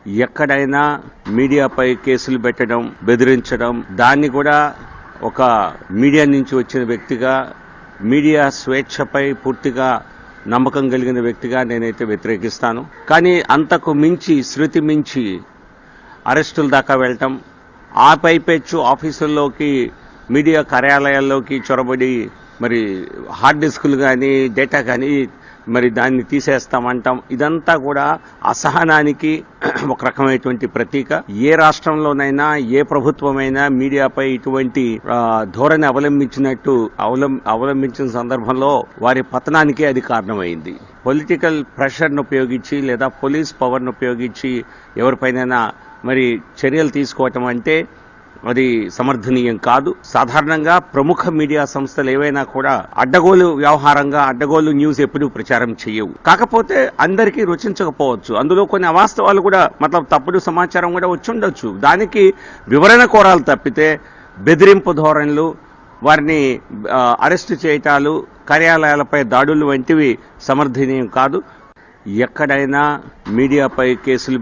ఎక్కడైనా మీడియాపై కేసులు పెట్టడం, బెదిరించడం, దాన్ని కూడా ఒక మీడియా నుంచి వచ్చిన వ్యక్తిగా, మీడియా స్వేచ్ఛపై పూర్తిగా నమ్మకం కలిగిన వ్యక్తిగా నేనైతే వ్యతిరేకిస్తాను. కానీ అంతకు మించి, శృతి మించి అరెస్టుల దాకా వెళ్ళటం, ఆ పైపెచ్చు ఆఫీసుల్లోకి, మీడియా కార్యాలయాల్లోకి చొరబడి మరి హార్డ్ డిస్కులు కానీ, డేటా కానీ మరి దాన్ని తీసేస్తామంటాం, ఇదంతా కూడా అసహనానికి ఒక రకమైనటువంటి ప్రతీక. ఏ రాష్ట్రంలోనైనా, ఏ ప్రభుత్వమైనా మీడియాపై ఇటువంటి ధోరణి అవలంబించిన సందర్భంలో వారి పతనానికే అది కారణమైంది. పొలిటికల్ ప్రెషర్ను ఉపయోగించి లేదా పోలీస్ పవర్ను ఉపయోగించి ఎవరిపైనైనా మరి చర్యలు తీసుకోవటం అంటే అది సమర్థనీయం కాదు. సాధారణంగా ప్రముఖ మీడియా సంస్థలు ఏవైనా కూడా అడ్డగోలు వ్యవహారంగా, అడ్డగోలు న్యూస్ ఎప్పుడూ ప్రచారం చేయవు. కాకపోతే అందరికీ రుచించకపోవచ్చు, అందులో కొన్ని అవాస్తవాలు కూడా, తప్పుడు సమాచారం కూడా వచ్చి ఉండొచ్చు. దానికి వివరణ కోరాలు తప్పితే బెదిరింపు ధోరణులు, వారిని అరెస్టు చేయటాలు, కార్యాలయాలపై దాడులు వంటివి సమర్థనీయం కాదు. ఎక్కడైనా మీడియాపై కేసులు